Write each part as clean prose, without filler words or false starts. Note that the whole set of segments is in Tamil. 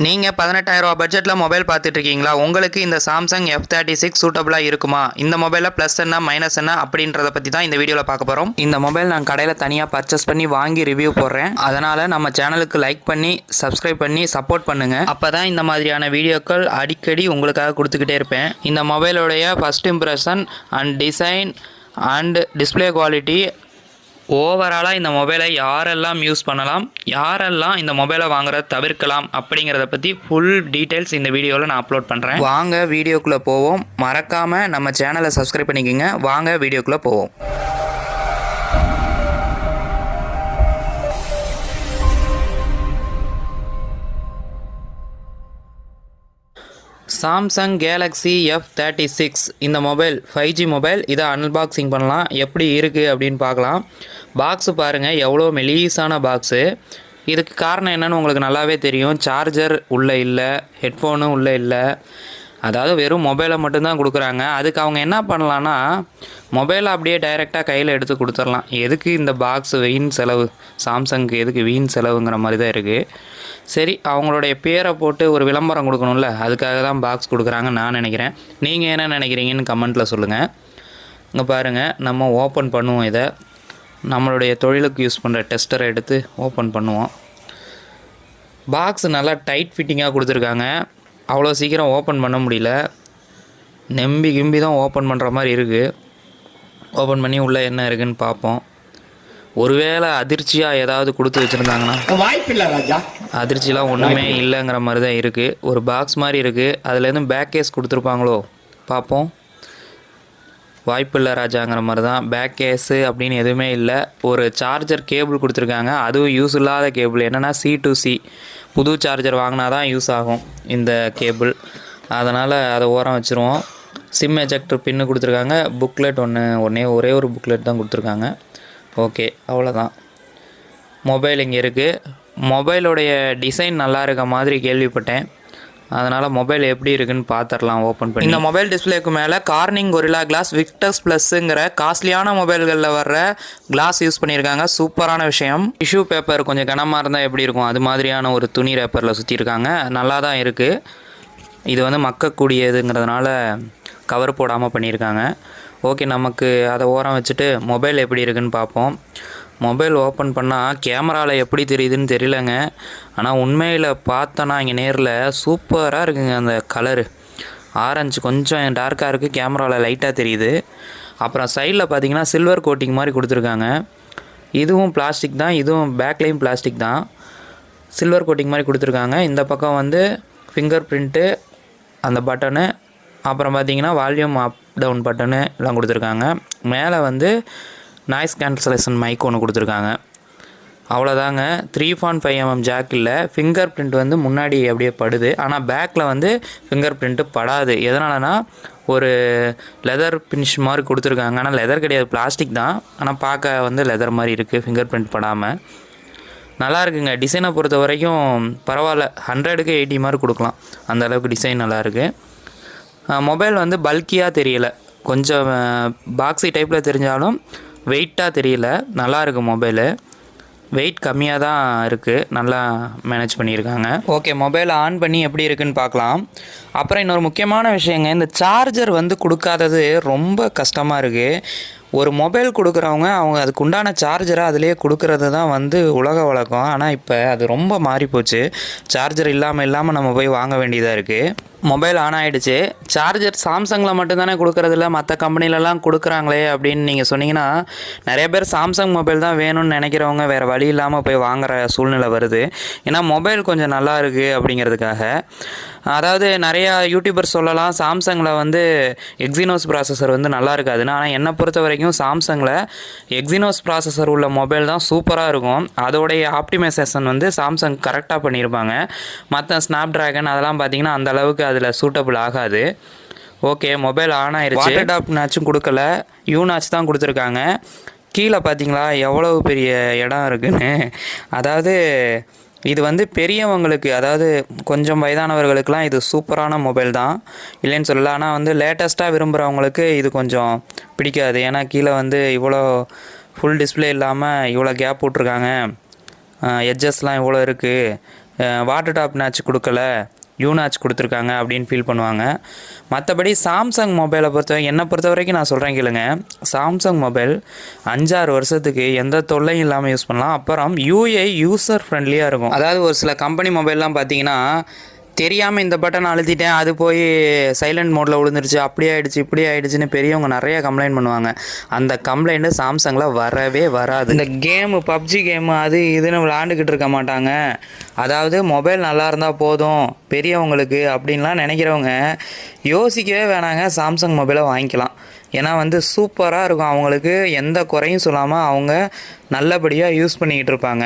நீங்கள் 18,000 பட்ஜெட்டில் மொபைல் பார்த்துட்டு இருக்கீங்களா? உங்களுக்கு இந்த சாம்சங் F36 சூட்டபுளாக இருக்குமா? இந்த மொபைலில் ப்ளஸ் என்ன மைனஸ் என்ன அப்படின்றத பற்றி தான் இந்த வீடியோவில் பார்க்க போகிறோம். இந்த மொபைல் நான் கடையில் தனியாக பர்ச்சேஸ் பண்ணி வாங்கி ரிவ்யூ போடுறேன். அதனால் நம்ம சேனலுக்கு லைக் பண்ணி சப்ஸ்கிரைப் பண்ணி சப்போர்ட் பண்ணுங்கள். அப்போ தான் இந்த மாதிரியான வீடியோக்கள் அடிக்கடி உங்களுக்காக கொடுத்துக்கிட்டே இருப்பேன். இந்த மொபைலோடைய first impression and design and display quality, ஓவராலாக இந்த மொபைலை யாரெல்லாம் யூஸ் பண்ணலாம், யாரெல்லாம் இந்த மொபைலை வாங்குறத தவிர்க்கலாம் அப்படிங்கிறத பற்றி ஃபுல் டீட்டெயில்ஸ் இந்த வீடியோவில் நான் அப்லோட் பண்ணுறேன். வாங்க வீடியோக்குள்ளே போவோம். மறக்காமல் நம்ம சேனலை சப்ஸ்கிரைப் பண்ணிக்கோங்க. வாங்க வீடியோக்குள்ளே போவோம். சாம்சங் கேலக்ஸி F36 இந்த மொபைல் 5G மொபைல். இதை அன்பாக்சிங் பண்ணலாம். எப்படி இருக்குது அப்படின்னு பார்க்கலாம். பாக்ஸு பாருங்கள், எவ்வளோ மெலீஸான பாக்ஸு. இதுக்கு காரணம் என்னென்னு உங்களுக்கு நல்லாவே தெரியும். சார்ஜர் உள்ளே இல்லை, ஹெட்ஃபோனும் உள்ளே இல்லை. அதாவது வெறும் மொபைலை மட்டும்தான் கொடுக்குறாங்க. அதுக்கு அவங்க என்ன பண்ணலான்னா, மொபைலை அப்படியே டைரெக்டாக கையில் எடுத்து கொடுத்துடலாம். எதுக்கு இந்த பாக்ஸ் வீண் செலவு? சாம்சங்க்கு எதுக்கு வீண் செலவுங்கிற மாதிரி தான் இருக்குது. சரி, அவங்களுடைய பேரை போட்டு ஒரு விளம்பரம் கொடுக்கணும்ல, அதுக்காக தான் பாக்ஸ் கொடுக்குறாங்கன்னு நான் நினைக்கிறேன். நீங்கள் என்ன நினைக்கிறீங்கன்னு கமெண்ட்டில் சொல்லுங்கள். இங்கே பாருங்கள், நம்ம ஓப்பன் பண்ணுவோம். இதை நம்மளுடைய தொழிலுக்கு யூஸ் பண்ணுற டெஸ்டரை எடுத்து ஓப்பன் பண்ணுவோம். பாக்ஸ் நல்லா டைட் ஃபிட்டிங்காக கொடுத்துருக்காங்க. அவ்வளோ சீக்கிரம் ஓப்பன் பண்ண முடியல. நம்பி கிம்பி தான் ஓப்பன் பண்ணுற மாதிரி இருக்குது. ஓப்பன் பண்ணி உள்ளே என்ன இருக்குதுன்னு பார்ப்போம். ஒருவேளை அதிர்ச்சியாக ஏதாவது கொடுத்து வச்சுருந்தாங்கன்னா, வாய்ப்பில்லை ராஜா. அதிர்ச்சிலாம் ஒன்றுமே இல்லைங்கிற மாதிரி தான் இருக்குது. ஒரு பாக்ஸ் மாதிரி இருக்குது. அதுலேருந்து பேக் கேஸ் கொடுத்துருப்பாங்களோ பார்ப்போம். வாய்ப்பில்லை ராஜாங்கிற மாதிரி தான். பேக் கேஸு அப்படின்னு எதுவுமே இல்லை. ஒரு சார்ஜர் கேபிள் கொடுத்துருக்காங்க. அதுவும் யூஸ் இல்லாத கேபிள். என்னென்னா C to C, புது சார்ஜர் வாங்கினா தான் யூஸ் ஆகும் இந்த கேபிள். அதனால் அதை ஓரம் வச்சுருவோம். சிம் எஜெக்டர் பின்னு கொடுத்துருக்காங்க. புக்லெட் ஒரே ஒரு புக்லெட் தான் கொடுத்துருக்காங்க. ஓகே, அவ்வளோதான். மொபைல் இங்கே இருக்குது. மொபைலோடைய டிசைன் நல்லா இருக்க மாதிரி கேள்விப்பட்டேன். அதனால் மொபைல் எப்படி இருக்குன்னு பார்த்துடலாம் ஓப்பன் பண்ணி. இந்த மொபைல் டிஸ்பிளேக்கு மேலே கார்னிங் கொரில்லா கிளாஸ் விக்டஸ் ப்ளஸ்ஸுங்கிற காஸ்ட்லியான மொபைல்களில் வர்ற கிளாஸ் யூஸ் பண்ணியிருக்காங்க. சூப்பரான விஷயம். டிஷ்யூ பேப்பர் கொஞ்சம் கனமாக இருந்தால் எப்படி இருக்கும், அது மாதிரியான ஒரு துணி ரேப்பரில் சுற்றிருக்காங்க. நல்லா தான் இருக்குது. இது வந்து மக்கக்கூடியதுங்கிறதுனால கவர் போடாமல் பண்ணியிருக்காங்க. ஓகே, நமக்கு அதை ஓரம் வச்சுட்டு மொபைல் எப்படி இருக்குன்னு பார்ப்போம். மொபைல் ஓப்பன் பண்ணால் கேமராவில் எப்படி தெரியுதுன்னு தெரியலங்க. ஆனால் உண்மையில் பார்த்தோன்னா இங்கே நேரில் சூப்பராக இருக்குங்க. அந்த கலரு ஆரஞ்சு கொஞ்சம் டார்க்காக இருக்குது, கேமராவில் லைட்டாக தெரியுது. அப்புறம் சைடில் பார்த்தீங்கன்னா சில்வர் கோட்டிங் மாதிரி கொடுத்துருக்காங்க. இதுவும் பிளாஸ்டிக் தான், இதுவும் பேக்லேயும் பிளாஸ்டிக் தான். சில்வர் கோட்டிங் மாதிரி கொடுத்துருக்காங்க. இந்த பக்கம் வந்து ஃபிங்கர் பிரிண்ட்டு, அந்த பட்டனு, அப்புறம் பார்த்தீங்கன்னா வால்யூம் அப் டவுன் பட்டனு எல்லாம் கொடுத்துருக்காங்க. மேலே வந்து நாய்ஸ் கேன்சலேஷன் மைக் ஒன்று கொடுத்துருக்காங்க. அவ்வளோதாங்க. 3.5mm ஜாக் இல்லை. ஃபிங்கர் பிரிண்ட் வந்து முன்னாடி அப்படியே படுது, ஆனால் பேக்கில் வந்து ஃபிங்கர் பிரிண்ட்டு படாது. எதனாலனா ஒரு லெதர் ஃபினிஷ் மாதிரி கொடுத்துருக்காங்க. ஆனால் லெதர் கிடையாது, பிளாஸ்டிக் தான். ஆனால் பார்க்க வந்து லெதர் மாதிரி இருக்குது, ஃபிங்கர் பிரிண்ட் படாமல். நல்லா இருக்குங்க. டிசைனை பொறுத்த வரைக்கும் பரவாயில்ல. 100க்கு 80 மார்க் கொடுக்கலாம். அந்த அளவுக்கு டிசைன் நல்லாயிருக்கு. மொபைல் வந்து பல்கியாக தெரியலை. கொஞ்சம் பாக்ஸி டைப்பில் தெரிஞ்சாலும் வெயிட்டாக தெரியல. நல்லா இருக்குது மொபைலு. வெயிட் கம்மியாக தான் இருக்குது. நல்லா மேனேஜ் பண்ணியிருக்காங்க. ஓகே, மொபைல் ஆன் பண்ணி எப்படி இருக்குன்னு பார்க்கலாம். அப்புறம் இன்னொரு முக்கியமான விஷயங்க, இந்த சார்ஜர் வந்து கொடுக்காதது ரொம்ப கஷ்டமாக இருக்குது. ஒரு மொபைல் கொடுக்குறவங்க அவங்க அதுக்கு உண்டான சார்ஜரை அதிலே கொடுக்கறது தான் வந்து உலக வழக்கம். ஆனால் இப்போ அது ரொம்ப மாறிப்போச்சு. சார்ஜர் இல்லாமல் நம்ம போய் வாங்க வேண்டியதாக இருக்குது. மொபைல் ஆன் ஆகிடுச்சு. சார்ஜர் சாம்சங்கில் மட்டும்தானே கொடுக்குறதில்ல, மற்ற கம்பெனிலலாம் கொடுக்குறாங்களே அப்படின்னு நீங்கள் சொன்னீங்கன்னா, நிறைய பேர் சாம்சங் மொபைல் தான் வேணும்னு நினைக்கிறவங்க வேறு வழி இல்லாமல் போய் வாங்குகிற சூழ்நிலை வருது. ஏன்னா மொபைல் கொஞ்சம் நல்லா இருக்குது அப்படிங்கிறதுக்காக. அதாவது நிறையா யூடியூபர் சொல்லலாம் சாம்சங்கில் வந்து எக்ஸினோஸ் ப்ராசஸர் வந்து நல்லா இருக்காதுன்னு. ஆனால் என்னை பொறுத்த வரைக்கும் சாம்சங்கில் எக்ஸினோஸ் ப்ராசஸர் உள்ள மொபைல் தான் சூப்பராக இருக்கும். அதோடைய ஆப்டிமைசேஷன் வந்து சாம்சங் கரெக்டாக பண்ணியிருப்பாங்க. மற்ற ஸ்னாப் ட்ராகன் அதெல்லாம் பார்த்திங்கன்னா அந்த அளவுக்கு அதில் சூட்டபிள் ஆகாது. ஓகே, மொபைல் ஆன் ஆயிடுச்சு. வாட்டர் டாப்னாச்சும் கொடுக்கல, யூனாச்சு தான் கொடுத்துருக்காங்க. கீழே பார்த்தீங்களா எவ்வளவு பெரிய இடம் இருக்குன்னு. அதாவது இது வந்து பெரியவங்களுக்கு, அதாவது கொஞ்சம் வயதானவர்களுக்கெலாம் இது சூப்பரான மொபைல் தான், இல்லைன்னு சொல்லலாம். ஆனால் வந்து லேட்டஸ்ட்டாக விரும்புகிறவங்களுக்கு இது கொஞ்சம் பிடிக்காது. ஏன்னா கீழே வந்து இவ்வளோ ஃபுல் டிஸ்பிளே இல்லாமல் இவ்வளோ கேப் விட்ருக்காங்க, எட்ஜஸ்லாம் இவ்வளோ இருக்குது, வாட்டர் டாப் நாச் கொடுக்கல, யூ நாச் கொடுத்துருக்காங்க அப்படின்னு ஃபீல் பண்ணுவாங்க. மற்றபடி சாம்சங் மொபைலை என்னை பொறுத்த வரைக்கும் நான் சொல்கிறேன் கேளுங்க, சாம்சங் மொபைல் 5-6 வருஷத்துக்கு எந்த தொல்லையும் இல்லாமல் யூஸ் பண்ணலாம். அப்புறம் யூஐ யூசர் ஃப்ரெண்ட்லியாக இருக்கும். அதாவது ஒரு சில கம்பெனி மொபைல்லாம் பார்த்தீங்கன்னா தெரியாமல் இந்த பட்டன் அழுத்திட்டேன், அது போய் சைலண்ட் மோடில் விழுந்துருச்சு, அப்படி ஆகிடுச்சு இப்படி ஆகிடுச்சின்னு பெரியவங்க நிறைய கம்ப்ளைண்ட் பண்ணுவாங்க. அந்த கம்ப்ளைண்ட்டு சாம்சங்கில் வரவே வராது. இந்த கேமு பப்ஜி கேமு அது இதுன்னு விளாண்டுக்கிட்டு இருக்க மாட்டாங்க. அதாவது மொபைல் நல்லா இருந்தால் போதும் பெரியவங்களுக்கு அப்படின்லாம் நினைக்கிறவங்க யோசிக்கவே வேணாங்க, சாம்சங் மொபைலை வாங்கிக்கலாம். ஏன்னா சூப்பராக இருக்கும், அவங்களுக்கு எந்த குறையும் சொல்லாமல் அவங்க நல்லபடியாக யூஸ் பண்ணிக்கிட்டு இருப்பாங்க.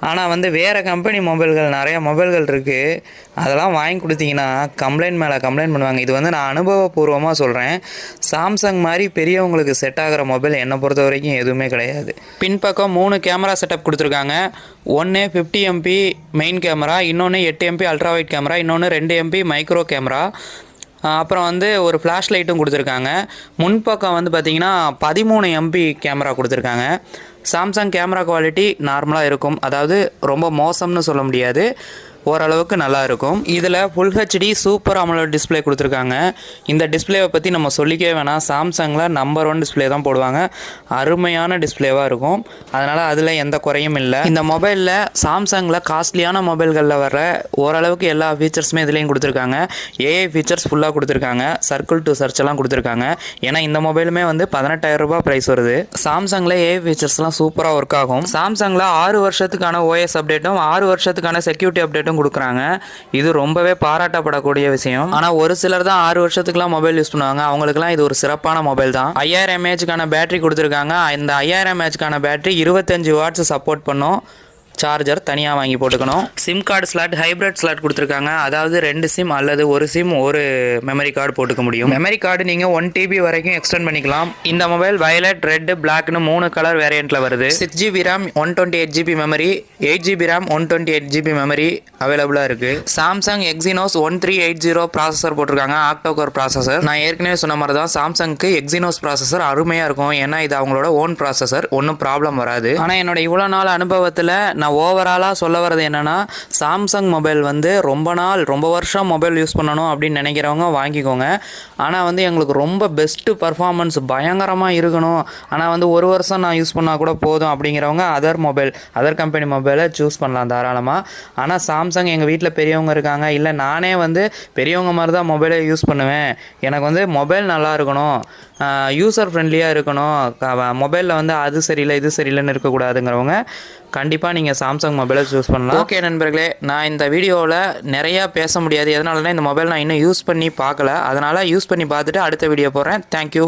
ஆனால் வேறு கம்பெனி மொபைல்கள் நிறைய மொபைல்கள் இருக்குது, அதெல்லாம் வாங்கி கொடுத்தீங்கன்னா கம்ப்ளைண்ட் மேலே கம்ப்ளைண்ட் பண்ணுவாங்க. இது நான் அனுபவபூர்வமாக சொல்கிறேன். சாம்சங் மாதிரி பெரியவங்களுக்கு செட் ஆகிற மொபைல் என்னை பொறுத்த வரைக்கும் எதுவுமே கிடையாது. பின்பக்கம் 3 கேமரா செட்டப் கொடுத்துருக்காங்க. ஒன்று 50 MP மெயின் கேமரா, இன்னொன்று 8 MP அல்ட்ரா வைட் கேமரா, இன்னொன்று 2 MP மைக்ரோ கேமரா. அப்புறம் ஒரு ஃப்ளாஷ் லைட்டும் கொடுத்துருக்காங்க. முன்பக்கம் பார்த்திங்கன்னா 13 MP கேமரா கொடுத்துருக்காங்க. சாம்சங் கேமரா குவாலிட்டி நார்மலாக இருக்கும், அதாவது ரொம்ப மோசம்னு சொல்ல முடியாது, ஓரளவுக்கு நல்லா இருக்கும். இதில் full HD super AMOLED display கொடுத்துருக்காங்க. இந்த டிஸ்பிளேவை பற்றி நம்ம சொல்லிக்கவே வேணாம், சாம்சங்கில் நம்பர் 1 டிஸ்பிளே தான் போடுவாங்க. அருமையான டிஸ்பிளேவாக இருக்கும், அதனால் அதில் எந்த குறையும் இல்லை. இந்த மொபைலில் சாம்சங்கில் காஸ்ட்லியான மொபைல்களில் வர ஓரளவுக்கு எல்லா ஃபீச்சர்ஸுமே இதுலேயும் கொடுத்துருக்காங்க. ஏஐ ஃபீச்சர்ஸ் ஃபுல்லாக கொடுத்துருக்காங்க, சர்க்கிள் டு சர்ச் எல்லாம் கொடுத்துருக்காங்க. ஏன்னா இந்த மொபைலுமே 18,000 ரூபாய் ப்ரைஸ் வருது. சாம்சங்கில் ஏஐ ஃபீச்சர்ஸ்லாம் சூப்பராக ஒர்க் ஆகும். சாம்சங்கில் 6 வருஷத்துக்கான ஓஎஸ் அப்டேட்டும் 6 வருஷத்துக்கான செக்யூரிட்டி அப்டேட்டும் கொடுக்குறாங்க. இது ரொம்பவே பாராட்டப்படக்கூடிய விஷயம். ஆனால் ஒரு சிலர் தான் 6 வருஷத்துக்குலாம் மொபைல் யூஸ் பண்ணுவாங்க, அவங்களுக்குலாம் இது ஒரு சிறப்பான மொபைல் தான். 5000 mAhக்கான பேட்டரி கொடுத்துருக்காங்க. இந்த 5000 mAhக்கான பேட்டரி 25 வாட்ஸ் சப்போர்ட் பண்ணும். சார்ஜர் தனியாக வாங்கி போட்டுக்கணும். Sim card slot hybrid slot கொடுத்துருக்காங்க, அதாவது 2 சிம் அல்லது ஒரு சிம் ஒரு மெமரி கார்டு போட்டுக்க முடியும். மெமரி கார்டு நீங்கள் 1 TB வரைக்கும் எக்ஸ்டெண்ட் பண்ணிக்கலாம். இந்த மொபைல் வயலட், ரெட், பிளாக்னு 3 கலர் வேரியண்ட்டில் வருது. 6GB RAM 128GB memory, 8GB RAM 128GB memory அவைலபிளாக இருக்குது. சாம்சங் எக்ஸினோஸ் 1380 ப்ராசஸர் போட்டிருக்காங்க, ஆக்டோகோர் ப்ராசஸர். நான் ஏற்கனவே சொன்ன மாதிரி தான் சாம்சங்க்கு எக்ஸினோஸ் ப்ராசஸர் அருமையாக இருக்கும், ஏன்னா இது அவங்களோட ஓன் ப்ராசஸர், ஒன்றும் ப்ராப்ளம் வராது. ஆனால் என்னோட இவ்வளோ நாள் அனுபவத்தில் நான் ஓவராலாக சொல்ல வர்றது என்னென்னா, சாம்சங் மொபைல் ரொம்ப வருஷம் மொபைல் யூஸ் பண்ணணும் அப்படின்னு நினைக்கிறவங்க வாங்கிக்கோங்க. ஆனால் எங்களுக்கு ரொம்ப பெஸ்ட்டு பர்ஃபார்மன்ஸ் பயங்கரமாக இருக்கணும், ஆனால் 1 வருஷம் நான் யூஸ் பண்ணால் கூட போதும் அப்படிங்கிறவங்க அதர் கம்பெனி மொபைலை சூஸ் பண்ணலாம் தாராளமாக. ஆனால் சாம்சங் எங்கள் வீட்டில் பெரியவங்க இருக்காங்க, இல்லை நானே பெரியவங்க மாதிரி தான் மொபைலை யூஸ் பண்ணுவேன், எனக்கு மொபைல் நல்லா இருக்கணும், யூசர் ஃப்ரெண்ட்லியாக இருக்கணும், மொபைலில் அது சரியில்லை இது சரியில்லைன்னு இருக்கக்கூடாதுங்கிறவங்க கண்டிப்பாக நீங்கள் சாம்சங் மொபைலை சூஸ் பண்ணலாம். ஓகே நண்பர்களே, நான் இந்த வீடியோவில் நிறையா பேச முடியாது, எதனாலனா இந்த மொபைல் நான் இன்னும் யூஸ் பண்ணி பார்க்கல, அதனால் யூஸ் பண்ணி பார்த்துட்டு அடுத்த வீடியோ போடுறேன். தேங்க்யூ.